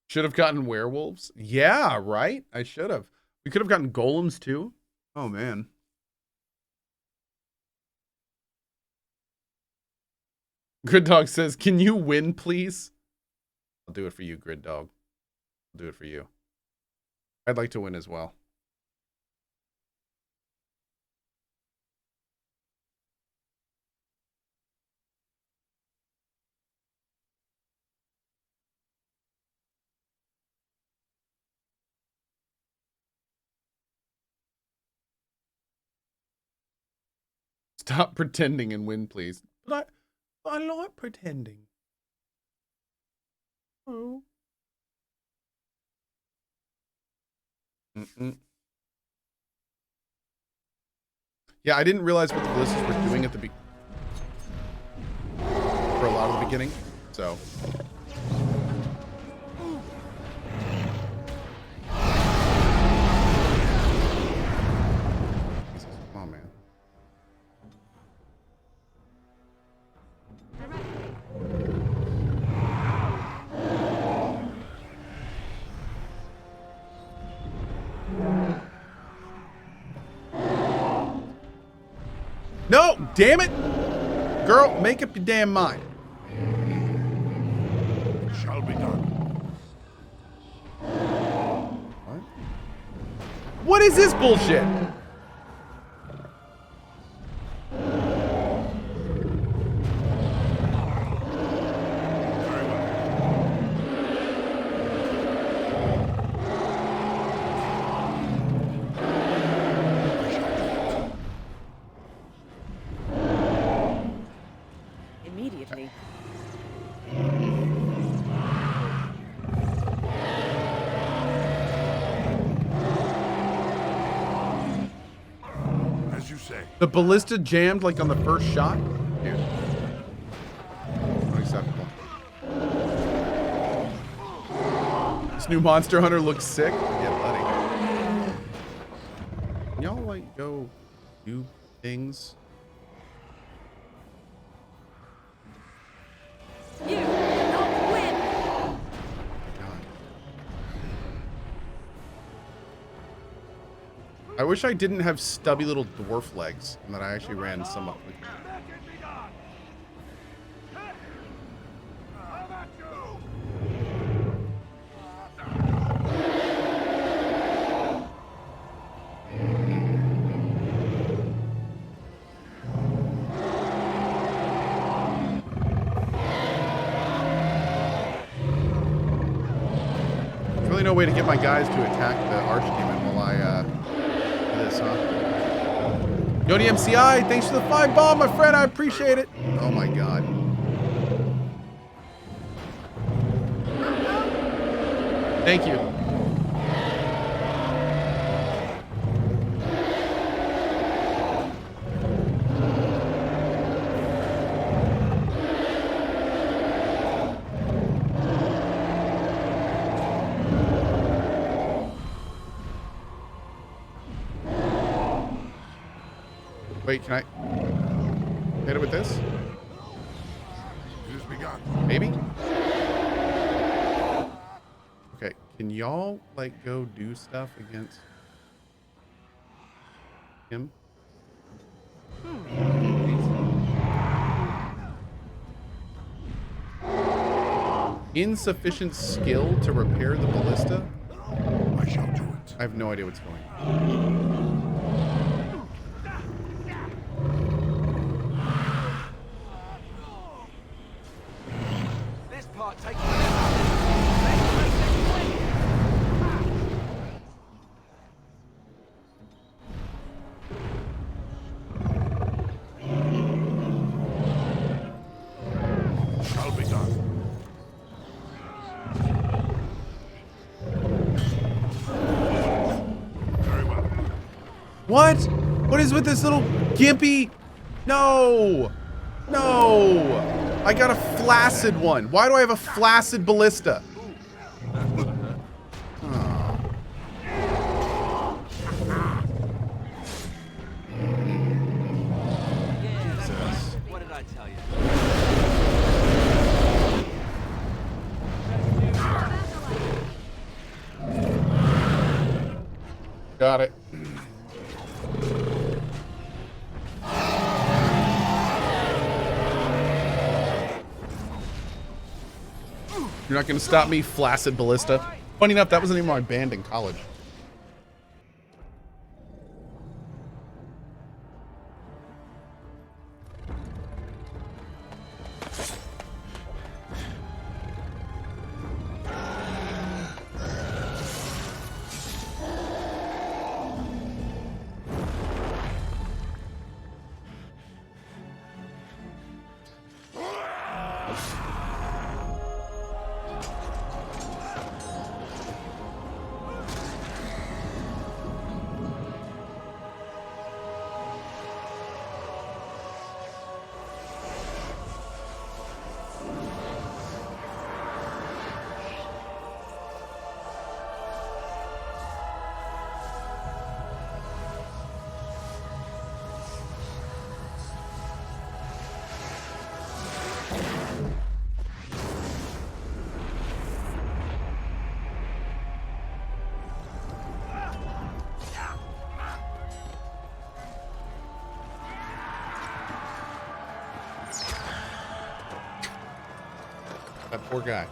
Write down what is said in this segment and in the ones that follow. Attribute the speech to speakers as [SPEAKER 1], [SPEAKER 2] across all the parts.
[SPEAKER 1] Should have gotten werewolves. Yeah, right? I should have. We could have gotten golems too. Oh, man. Grid Dog says, can you win, please? I'll do it for you, Grid Dog. I'll do it for you. I'd like to win as well. Stop pretending and win, please. But I like pretending. Oh. Yeah, I didn't realize what the ballistas were doing at the for a lot of the beginning, so. Jesus, come on, man. No, damn it! Girl, make up your damn mind.
[SPEAKER 2] It shall be done.
[SPEAKER 1] What? What is this bullshit?
[SPEAKER 3] Immediately.
[SPEAKER 2] As you say.
[SPEAKER 1] The ballista jammed like on the first shot? Dude. Unacceptable. This new Monster Hunter looks sick. Yeah, buddy. Can y'all like go do things?
[SPEAKER 3] You cannot win.
[SPEAKER 1] God. I wish I didn't have stubby little dwarf legs and that I actually ran some up. There's really no way to get my guys to attack the archdemon while I do this, huh? Yodi MCI, thanks for the 5 bomb, my friend. I appreciate it. Oh my god. Thank you. Wait, can I hit it with this?
[SPEAKER 2] It has begun.
[SPEAKER 1] Maybe? Okay, can y'all, like, go do stuff against him? Insufficient skill to repair the ballista?
[SPEAKER 2] I shall do it.
[SPEAKER 1] I have no idea what's going on.
[SPEAKER 4] This part takes.
[SPEAKER 2] Shall be done. Very well.
[SPEAKER 1] What? What is with this little gimpy? No! No! I got a flaccid one. Why do I have a flaccid ballista? Oh. Jesus.
[SPEAKER 4] What did I tell you?
[SPEAKER 1] Got it. You're not going to stop me, flaccid ballista. Funny enough, that wasn't even my band in college. That poor guy.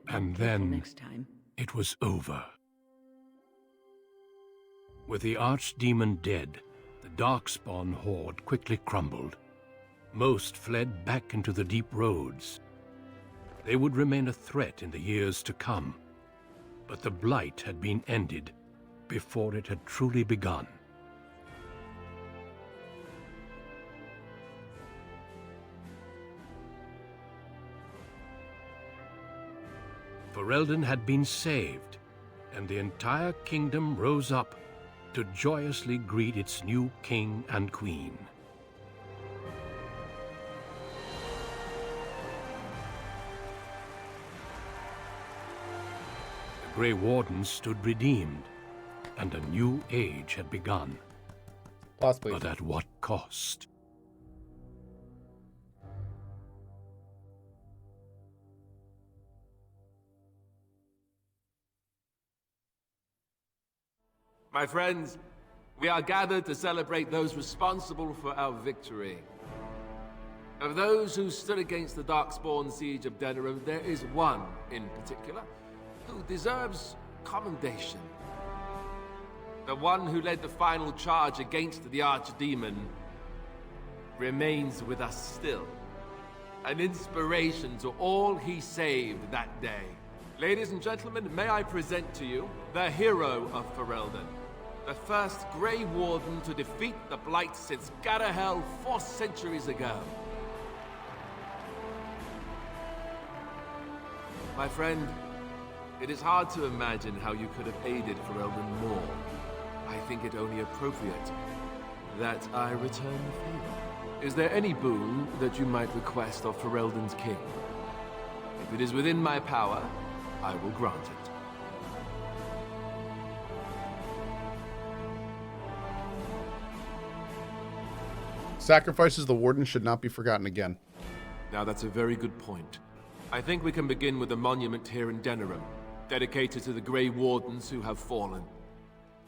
[SPEAKER 5] And
[SPEAKER 3] Careful
[SPEAKER 5] then
[SPEAKER 3] next time.
[SPEAKER 5] it was over. With the archdemon dead, the Darkspawn horde quickly crumbled. Most fled back into the deep roads. They would remain a threat in the years to come, but the blight had been ended before it had truly begun. Ferelden had been saved, and the entire kingdom rose up to joyously greet its new king and queen. The Grey Wardens stood redeemed, and a new age had begun.
[SPEAKER 1] Pause, please.
[SPEAKER 5] But at what cost?
[SPEAKER 4] My friends, we are gathered to celebrate those responsible for our victory. Of those who stood against the Darkspawn siege of Denerim, there is one in particular who deserves commendation. The one who led the final charge against the Archdemon remains with us still. An inspiration to all he saved that day. Ladies and gentlemen, may I present to you the hero of Ferelden. The first Grey Warden to defeat the Blight since Garahel 4 centuries ago. My friend, it is hard to imagine how you could have aided Ferelden more. I think it only appropriate that I return the favor. Is there any boon that you might request of Ferelden's king? If it is within my power, I will grant it.
[SPEAKER 1] Sacrifices of the Warden should not be forgotten again.
[SPEAKER 4] Now that's a very good point. I think we can begin with a monument here in Denerim, dedicated to the Grey Wardens who have fallen.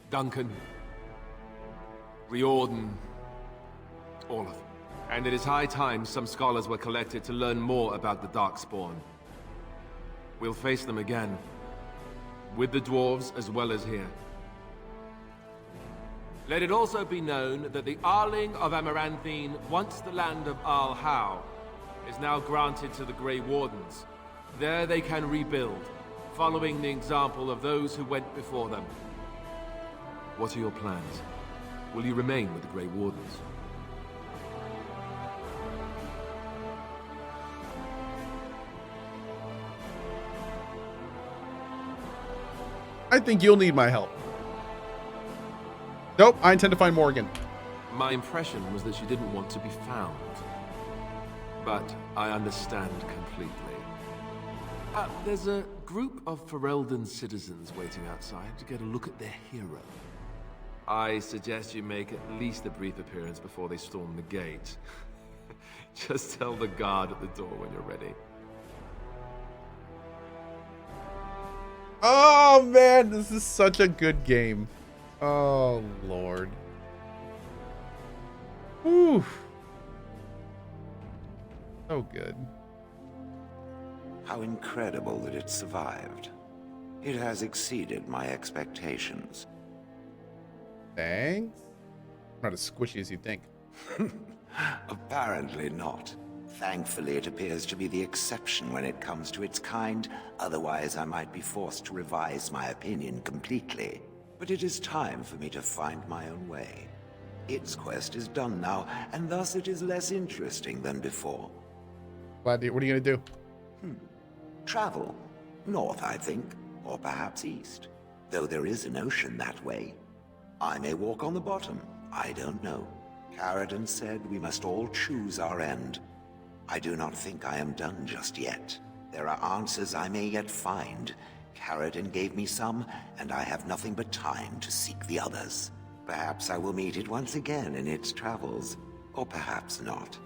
[SPEAKER 4] Duncan, Riordan, all of them. And it is high time some scholars were collected to learn more about the Darkspawn. We'll face them again, with the dwarves as well as here. Let it also be known that the Arling of Amaranthine, once the land of Arl-How, is now granted to the Grey Wardens. There they can rebuild, following the example of those who went before them. What are your plans? Will you remain with the Grey Wardens?
[SPEAKER 1] I think you'll need my help. Nope, I intend to find Morgan.
[SPEAKER 4] My impression was that she didn't want to be found. But I understand completely. There's a group of Ferelden citizens waiting outside to get a look at their hero. I suggest you make at least a brief appearance before they storm the gate. Just tell the guard at the door when you're ready.
[SPEAKER 1] Oh man, this is such a good game. Oh Lord. Whew. So good.
[SPEAKER 6] How incredible that it survived. It has exceeded my expectations.
[SPEAKER 1] Thanks. Not as squishy as you think.
[SPEAKER 6] Apparently not. Thankfully, it appears to be the exception when it comes to its kind. Otherwise, I might be forced to revise my opinion completely. But it is time for me to find my own way. Its quest is done now, and thus it is less interesting than before.
[SPEAKER 1] What are you gonna do?
[SPEAKER 6] Travel. North, I think. Or perhaps east. Though there is an ocean that way. I may walk on the bottom. I don't know. Caradon said we must all choose our end. I do not think I am done just yet. There are answers I may yet find. Caradon gave me some, and I have nothing but time to seek the others. Perhaps I will meet it once again in its travels. Or perhaps not.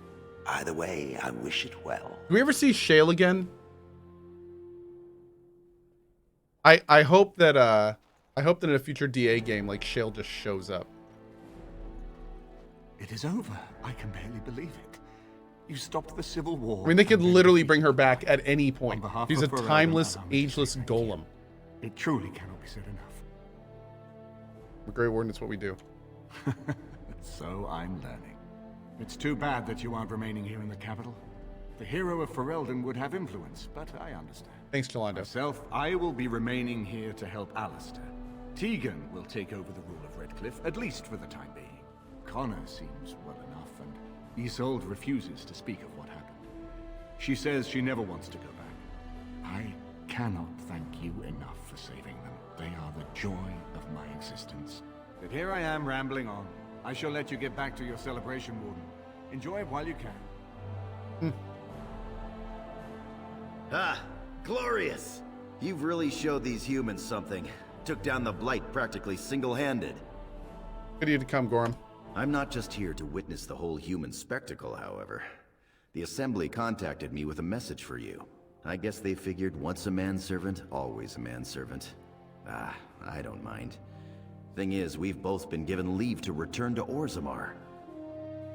[SPEAKER 6] Either way, I wish it well.
[SPEAKER 1] Do we ever see Shale again? I hope that in a future DA game, like, Shale just shows up.
[SPEAKER 7] It is over. I can barely believe it. You stopped the civil war.
[SPEAKER 1] I mean, they could literally bring her back at any point. She's a
[SPEAKER 7] of Ferelden,
[SPEAKER 1] timeless,
[SPEAKER 7] I'm
[SPEAKER 1] ageless
[SPEAKER 7] thank
[SPEAKER 1] golem.
[SPEAKER 7] you. It truly cannot be said enough.
[SPEAKER 1] We're Grey Warden, it's what we do.
[SPEAKER 7] So I'm learning. It's too bad that you aren't remaining here in the capital. The hero of Ferelden would have influence, but I understand.
[SPEAKER 1] Thanks, Jolando.
[SPEAKER 7] Myself, I will be remaining here to help Alistair. Tegan will take over the rule of Redcliffe, at least for the time being. Connor seems well enough, and Isolde refuses to speak of what happened. She says she never wants to go back. I cannot thank you enough for saving them. They are the joy of my existence. But here I am rambling on. I shall let you get back to your celebration, Warden. Enjoy it while you can.
[SPEAKER 8] Ah, glorious! You've really showed these humans something. Took down the Blight practically single-handed.
[SPEAKER 1] Good of you to come, Gorham.
[SPEAKER 8] I'm not just here to witness the whole human spectacle, however. The Assembly contacted me with a message for you. I guess they figured once a manservant, always a manservant. Ah, I don't mind. Thing is, we've both been given leave to return to Orzammar.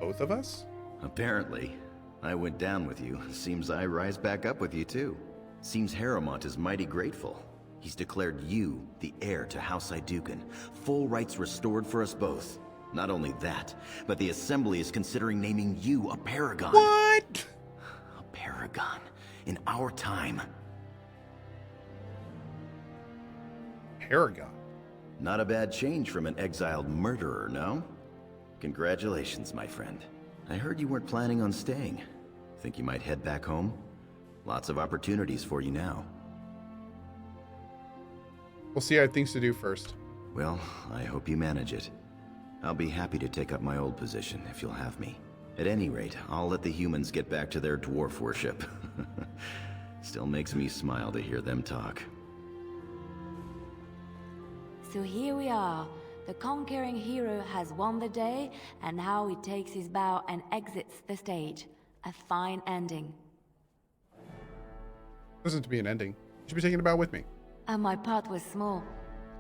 [SPEAKER 1] Both of us?
[SPEAKER 8] Apparently. I went down with you. Seems I rise back up with you, too. Seems Harrowmont is mighty grateful. He's declared you the heir to House Iduken. Full rights restored for us both. Not only that, but the Assembly is considering naming you a Paragon.
[SPEAKER 1] What?
[SPEAKER 8] A Paragon. In our time.
[SPEAKER 1] Paragon.
[SPEAKER 8] Not a bad change from an exiled murderer, no? Congratulations, my friend. I heard you weren't planning on staying. Think you might head back home? Lots of opportunities for you now.
[SPEAKER 1] We'll see. I have things to do first.
[SPEAKER 8] Well, I hope you manage it. I'll be happy to take up my old position if you'll have me. At any rate, I'll let the humans get back to their dwarf worship. Still makes me smile to hear them talk.
[SPEAKER 9] So here we are. The conquering hero has won the day, and now he takes his bow and exits the stage. A fine ending.
[SPEAKER 1] Doesn't to be an ending. You should be taking a bow with me.
[SPEAKER 9] And my part was small.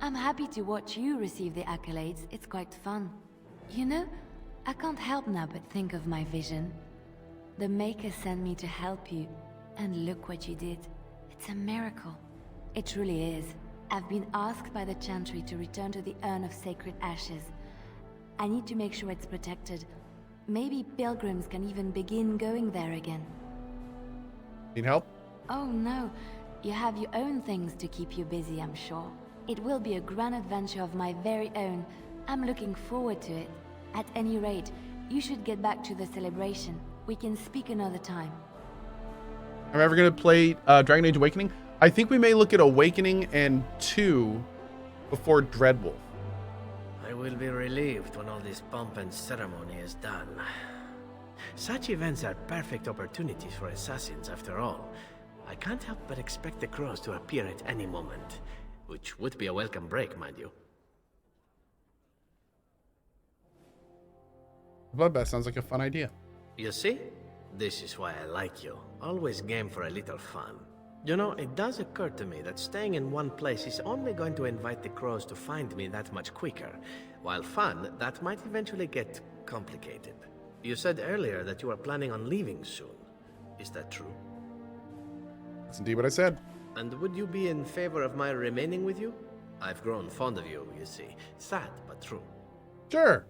[SPEAKER 9] I'm happy to watch you receive the accolades. It's quite fun. You know, I can't help now but think of my vision. The Maker sent me to help you, and look what you did. It's a miracle. It truly is. I've been asked by the Chantry to return to the Urn of Sacred Ashes. I need to make sure it's protected. Maybe pilgrims can even begin going there again.
[SPEAKER 1] Need help?
[SPEAKER 9] Oh no, you have your own things to keep you busy, I'm sure. It will be a grand adventure of my very own. I'm looking forward to it. At any rate, you should get back to the celebration. We can speak another time.
[SPEAKER 1] I'm ever going to play Dragon Age Awakening? I think we may look at Awakening and 2 before Dreadwolf.
[SPEAKER 10] I will be relieved when all this pomp and ceremony is done. Such events are perfect opportunities for assassins, after all. I can't help but expect the crows to appear at any moment, which would be a welcome break, mind you.
[SPEAKER 1] Bloodbath sounds like a fun idea.
[SPEAKER 10] You see? This is why I like you. Always game for a little fun. You know, it does occur to me that staying in one place is only going to invite the crows to find me that much quicker. While fun, that might eventually get complicated. You said earlier that you are planning on leaving soon. Is that true?
[SPEAKER 1] That's indeed what I said.
[SPEAKER 10] And would you be in favor of my remaining with you? I've grown fond of you, you see. Sad, but true.
[SPEAKER 1] Sure.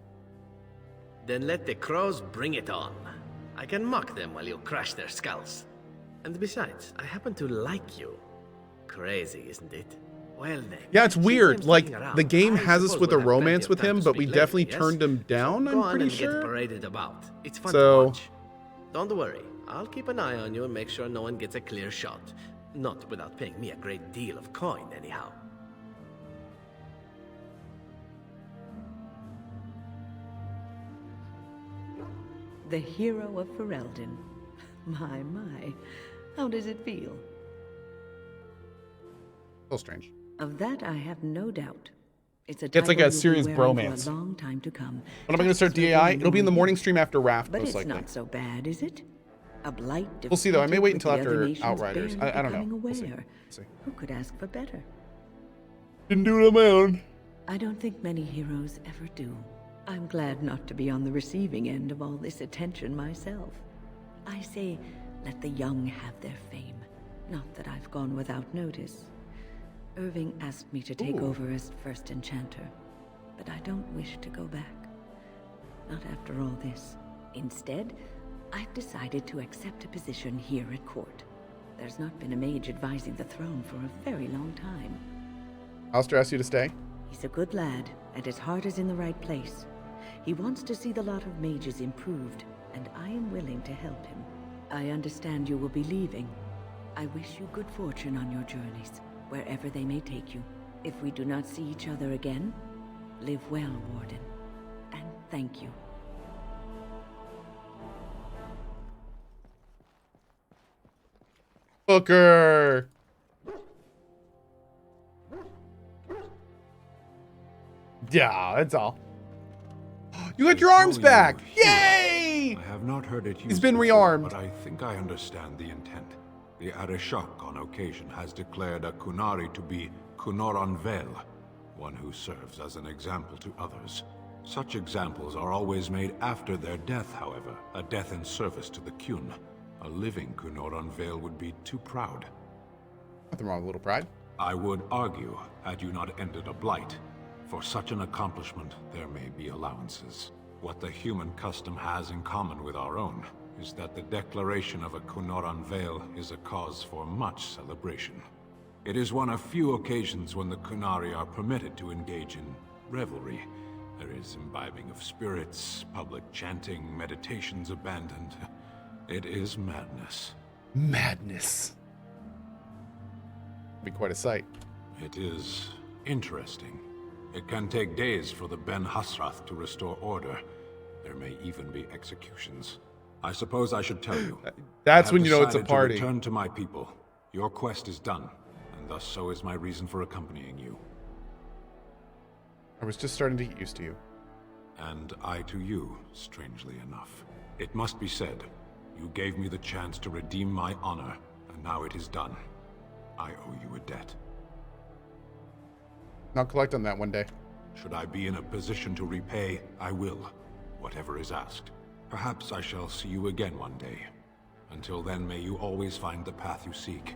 [SPEAKER 10] Then let the crows bring it on. I can mock them while you crush their skulls. And besides, I happen to like you. Crazy, isn't it? Well then.
[SPEAKER 1] Yeah, it's weird.
[SPEAKER 10] since
[SPEAKER 1] Like,
[SPEAKER 10] I'm sticking
[SPEAKER 1] the game
[SPEAKER 10] around,
[SPEAKER 1] has
[SPEAKER 10] I
[SPEAKER 1] us
[SPEAKER 10] suppose
[SPEAKER 1] with a
[SPEAKER 10] we'll have plenty
[SPEAKER 1] romance
[SPEAKER 10] of
[SPEAKER 1] with
[SPEAKER 10] time
[SPEAKER 1] him,
[SPEAKER 10] to
[SPEAKER 1] but we
[SPEAKER 10] speak
[SPEAKER 1] definitely
[SPEAKER 10] later, yes?
[SPEAKER 1] turned him down,
[SPEAKER 10] Go
[SPEAKER 1] I'm
[SPEAKER 10] on
[SPEAKER 1] pretty
[SPEAKER 10] and
[SPEAKER 1] sure.
[SPEAKER 10] get paraded about. It's fun
[SPEAKER 1] So-
[SPEAKER 10] to watch. Don't worry. I'll keep an eye on you and make sure no one gets a clear shot. Not without paying me a great deal of coin, anyhow.
[SPEAKER 3] The hero of Ferelden. My, how does it feel?
[SPEAKER 1] A little strange.
[SPEAKER 3] Of that I have no doubt. It's a
[SPEAKER 1] It's like
[SPEAKER 3] title
[SPEAKER 1] a
[SPEAKER 3] you'll be
[SPEAKER 1] serious
[SPEAKER 3] wearing
[SPEAKER 1] bromance.
[SPEAKER 3] for a long time to come.
[SPEAKER 1] When am I going to start DAI? It'll be in the morning stream after Raft,
[SPEAKER 3] But
[SPEAKER 1] most
[SPEAKER 3] it's
[SPEAKER 1] likely.
[SPEAKER 3] not so bad, is it? A blight
[SPEAKER 1] We'll see, though. I may wait
[SPEAKER 3] defeated
[SPEAKER 1] until
[SPEAKER 3] with the
[SPEAKER 1] after
[SPEAKER 3] other nations
[SPEAKER 1] Outriders.
[SPEAKER 3] barely
[SPEAKER 1] I don't know.
[SPEAKER 3] becoming
[SPEAKER 1] We'll see.
[SPEAKER 3] aware.
[SPEAKER 1] We'll see.
[SPEAKER 3] Who could ask for better?
[SPEAKER 1] Didn't do it on my own.
[SPEAKER 3] I don't think many heroes ever do. I'm glad not to be on the receiving end of all this attention myself. I say, let the young have their fame. Not that I've gone without notice. Irving asked me to take over as first enchanter, but I don't wish to go back. Not after all this. Instead, I've decided to accept a position here at court. There's not been a mage advising the throne for a very long time.
[SPEAKER 1] Alistair asked you to stay?
[SPEAKER 3] He's a good lad, and his heart is in the right place. He wants to see the lot of mages improved, and I am willing to help him. I understand you will be leaving. I wish you good fortune on your journeys, wherever they may take you. If we do not see each other again, live well, Warden, and thank you.
[SPEAKER 1] Booker! Yeah, that's all. You got your arms back! Yay!
[SPEAKER 2] I have not heard it used
[SPEAKER 1] He's been
[SPEAKER 2] before,
[SPEAKER 1] rearmed.
[SPEAKER 2] but I think I understand the intent. The Arishok on occasion has declared a Kunari to be Kunoran Vel, one who serves as an example to others. Such examples are always made after their death, however, a death in service to the Kyun. A living Kunoran Vel would be too proud.
[SPEAKER 1] Nothing wrong with a little pride.
[SPEAKER 2] I would argue, had you not ended a blight, for such an accomplishment there may be allowances. What the human custom has in common with our own is that the declaration of a Kunoran Vel is a cause for much celebration. It is one of few occasions when the Kunari are permitted to engage in revelry. There is imbibing of spirits, public chanting, meditations abandoned. It is madness.
[SPEAKER 1] Madness. Be quite a sight.
[SPEAKER 2] It is interesting. It can take days for the Ben Hasrath to restore order. There may even be executions. I suppose I should tell you.
[SPEAKER 1] That's
[SPEAKER 2] I have
[SPEAKER 1] when you know it's a
[SPEAKER 2] decided
[SPEAKER 1] party.
[SPEAKER 2] To return to my people. Your quest is done, and thus so is my reason for accompanying you.
[SPEAKER 1] I was just starting to get used to you.
[SPEAKER 2] And I to you, strangely enough. It must be said, you gave me the chance to redeem my honor, and now it is done. I owe you a debt.
[SPEAKER 1] I'll collect on that one day.
[SPEAKER 2] Should I be in a position to repay, I will, whatever is asked. Perhaps I shall see you again one day. Until then, may you always find the path you seek.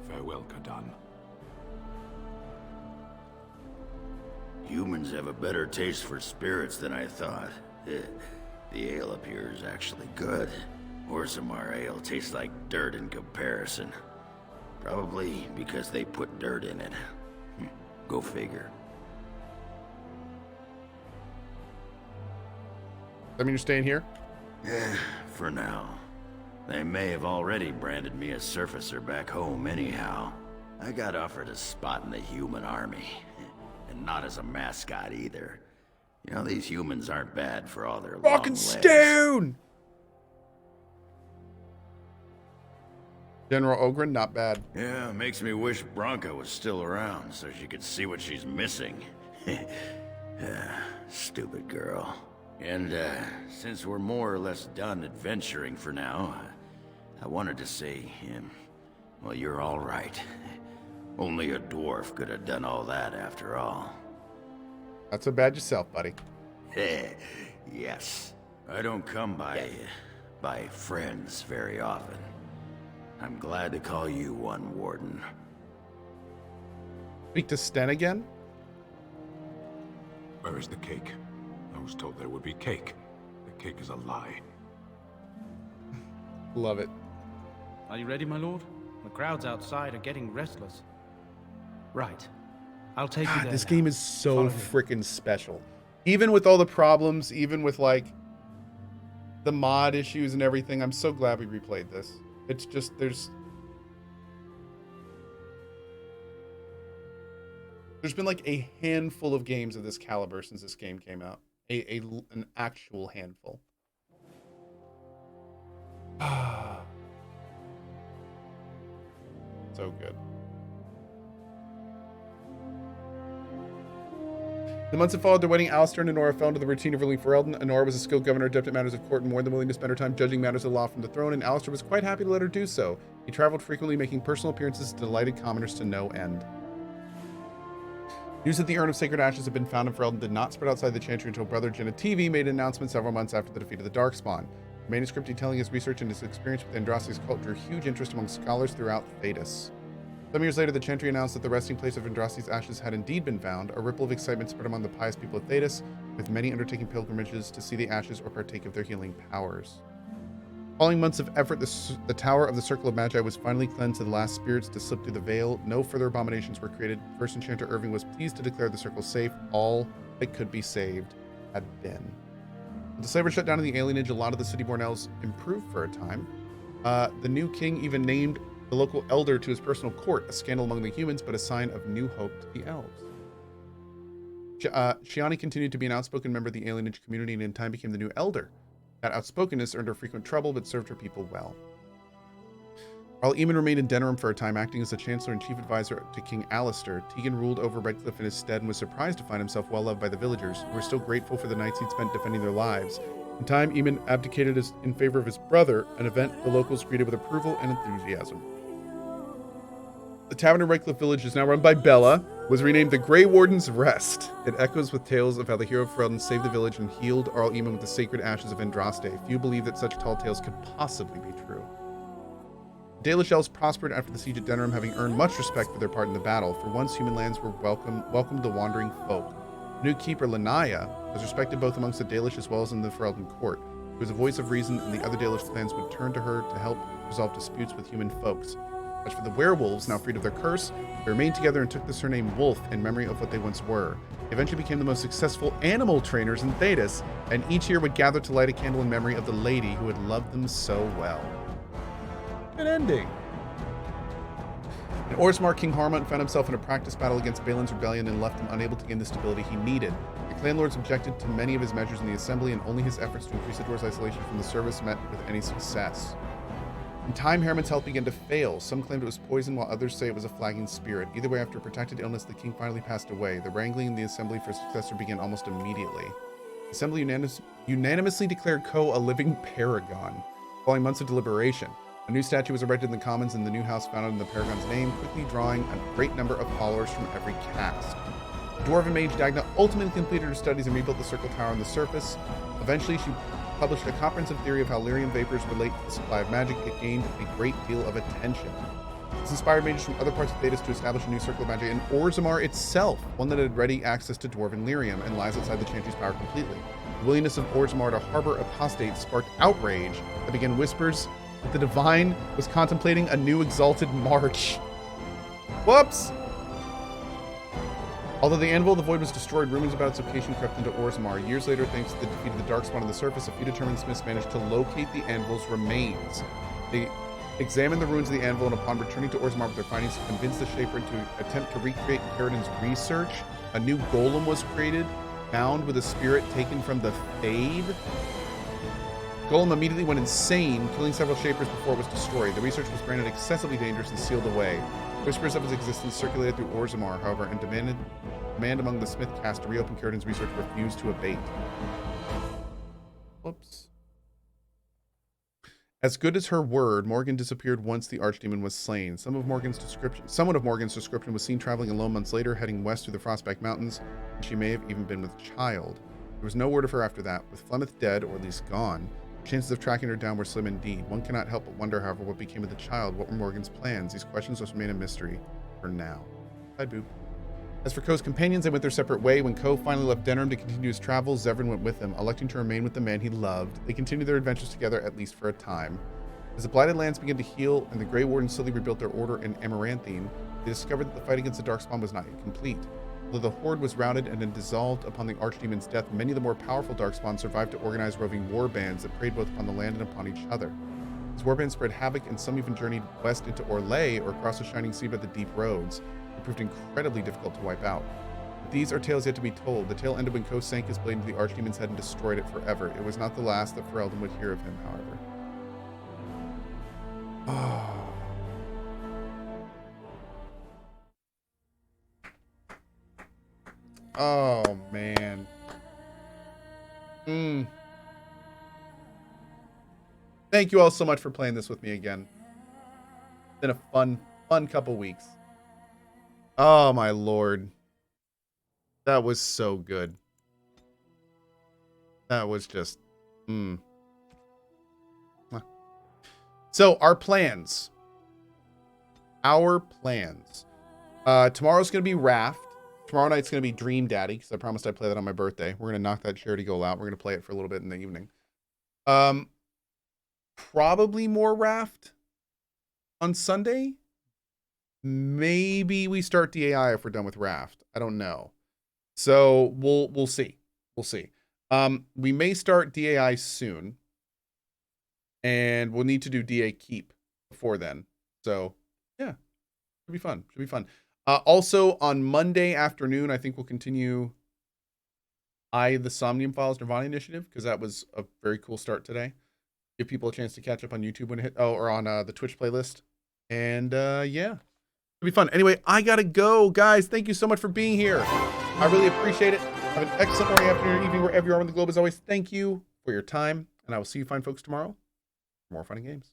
[SPEAKER 2] Farewell, Kadan.
[SPEAKER 11] Humans have a better taste for spirits than I thought. The ale up here is actually good. Orzammar ale tastes like dirt in comparison. Probably because they put dirt in it. Go figure.
[SPEAKER 1] That mean you're staying here?
[SPEAKER 11] For now. They may have already branded me a surfacer back home anyhow. I got offered a spot in the human army. And not as a mascot either. You know, these humans aren't bad for all their long
[SPEAKER 1] Fucking
[SPEAKER 11] legs.
[SPEAKER 1] Stone! General Oghren, not bad.
[SPEAKER 11] Yeah, makes me wish Bronca was still around so she could see what she's missing. Stupid girl. And, since we're more or less done adventuring for now, I wanted to say, well, you're all right. Only a dwarf could have done all that after all.
[SPEAKER 1] Not so bad yourself, buddy.
[SPEAKER 11] Yes. I don't come by friends very often. I'm glad to call you one, Warden.
[SPEAKER 1] Speak to Sten again?
[SPEAKER 2] Where is the cake? I was told there would be cake. The cake is a lie.
[SPEAKER 1] Love it.
[SPEAKER 12] Are you ready, my lord? The crowds outside are getting restless. Right. I'll take you there.
[SPEAKER 1] This
[SPEAKER 12] now.
[SPEAKER 1] game is so
[SPEAKER 12] Follow me.
[SPEAKER 1] freaking special. Even with all the problems, even with like the mod issues and everything, I'm so glad we replayed this. It's just there's been like a handful of games of this caliber since this game came out. An actual handful. So good. The months that followed their wedding, Alistair and Honora fell into the routine of ruling Ferelden. Honora was a skilled governor, adept at matters of court, and more than willing to spend her time judging matters of law from the throne, and Alistair was quite happy to let her do so. He traveled frequently, making personal appearances to delighted commoners to no end. News that the Urn of Sacred Ashes had been found in Ferelden did not spread outside the Chantry until Brother Genetivi made an announcement several months after the defeat of the Darkspawn. The manuscript detailing his research and his experience with Andrasti's cult drew huge interest among scholars throughout Thedas. Some years later, the Chantry announced that the resting place of Andrasti's ashes had indeed been found. A ripple of excitement spread among the pious people of Thedas, with many undertaking pilgrimages to see the ashes or partake of their healing powers. Following months of effort, the Tower of the Circle of Magi was finally cleansed to the last spirits to slip through the veil. No further abominations were created. First Enchanter Irving was pleased to declare the circle safe. All that could be saved had been. With the slaver shut down in the alienage, a lot of the city-born elves improved for a time. The new king even named the local elder to his personal court, a scandal among the humans, but a sign of new hope to the elves. Shiani continued to be an outspoken member of the alienage community and in time became the new elder. That outspokenness earned her frequent trouble, but served her people well. While Eamon remained in Denerim for a time, acting as the Chancellor and Chief Advisor to King Alistair, Tegan ruled over Redcliffe in his stead and was surprised to find himself well-loved by the villagers, who were still grateful for the nights he'd spent defending their lives. In time, Eamon abdicated in favor of his brother, an event the locals greeted with approval and enthusiasm. The tavern in Redcliffe Village is now run by Bella, was renamed the Grey Warden's Rest. It echoes with tales of how the hero of Ferelden saved the village and healed Arl Eamon with the sacred ashes of Andraste. Few believe that such tall tales could possibly be true. The Dalish elves prospered after the siege at Denerim, having earned much respect for their part in the battle. For once, human lands were welcomed the wandering folk. The new keeper, Lanaya, was respected both amongst the Dalish as well as in the Ferelden court. She was a voice of reason, and the other Dalish clans would turn to her to help resolve disputes with human folks. As for the werewolves, now freed of their curse, they remained together and took the surname Wolf in memory of what they once were. They eventually became the most successful animal trainers in Thedas, and each year would gather to light a candle in memory of the lady who had loved them so well. Good ending. In Orzammar, King Harmont found himself in a practice battle against Balin's rebellion and left him unable to gain the stability he needed. The clan lords objected to many of his measures in the assembly, and only his efforts to increase the dwarves' isolation from the service met with any success. In time, Harmon's health began to fail. Some claimed it was poison, while others say it was a flagging spirit. Either way, after a protracted illness, the king finally passed away. The wrangling in the assembly for a successor began almost immediately. The assembly unanimously declared Koh a living paragon. Following months of deliberation, a new statue was erected in the Commons, and the new house founded in the paragon's name, quickly drawing a great number of followers from every caste. The dwarven mage Dagna ultimately completed her studies and rebuilt the circle tower on the surface. Eventually, she published a comprehensive theory of how lyrium vapors relate to the supply of magic. It gained a great deal of attention. This inspired mages from other parts of Thedas to establish a new circle of magic in Orzammar itself, one that had ready access to dwarven lyrium and lies outside the Chantry's power completely. The willingness of Orzammar to harbor apostates sparked outrage that began whispers that the divine was contemplating a new exalted march. Whoops! Although the Anvil of the Void was destroyed, rumors about its location crept into Orzammar. Years later, thanks to the defeat of the Darkspawn on the surface, a few determined smiths managed to locate the Anvil's remains. They examined the ruins of the Anvil, and upon returning to Orzammar with their findings, convinced the Shaper to attempt to recreate Karadin's research. A new golem was created, bound with a spirit taken from the Fade. Golem immediately went insane, killing several Shapers before it was destroyed. The research was branded excessively dangerous and sealed away. Whispers of his existence circulated through Orzammar, however, and demand among the Smith caste to reopen Karadin's research refused to abate. Whoops. As good as her word, Morgan disappeared once the archdemon was slain. Someone of Morgan's description was seen traveling alone months later, heading west through the Frostback Mountains, and she may have even been with child. There was no word of her after that. With Flemeth dead, or at least gone, chances of tracking her down were slim indeed. One cannot help but wonder, however, what became of the child. What were Morgan's plans? These questions must remain a mystery for now. Bye, Boo. As for Ko's companions, they went their separate way. When Ko finally left Denerim to continue his travels, Zevran went with him, electing to remain with the man he loved. They continued their adventures together, at least for a time. As the Blighted Lands began to heal and the Grey Wardens slowly rebuilt their order in Amaranthine, they discovered that the fight against the Darkspawn was not yet complete. Although the Horde was routed and then dissolved upon the Archdemon's death, many of the more powerful Darkspawn survived to organize roving war bands that preyed both upon the land and upon each other. These warbands spread havoc, and some even journeyed west into Orlais or across the Shining Sea by the deep roads. They proved incredibly difficult to wipe out. But these are tales yet to be told. The tale ended when Ko sank his blade into the Archdemon's head and destroyed it forever. It was not the last that Ferelden would hear of him, however. Oh, man. Thank you all so much for playing this with me again. It's been a fun couple weeks. Oh, my lord. That was so good. That was just... So, our plans. Tomorrow's going to be Raft. Tomorrow night's going to be Dream Daddy, because I promised I'd play that on my birthday. We're going to knock that charity goal out. We're going to play it for a little bit in the evening. Probably more Raft on Sunday. Maybe we start DAI if we're done with Raft. I don't know. So we'll see. We'll see. We may start DAI soon, and we'll need to do DA Keep before then. So yeah, should be fun. Should be fun. Also on Monday afternoon, I think we'll continue the Somnium Files Nirvana Initiative, because that was a very cool start today. Give people a chance to catch up on YouTube when it hit, or on the Twitch playlist. And yeah, it'll be fun. Anyway, I gotta go, guys. Thank you so much for being here. I really appreciate it. Have an excellent morning, afternoon, or evening, wherever you are on the globe. As always, thank you for your time, and I will see you fine folks tomorrow for more fun and games.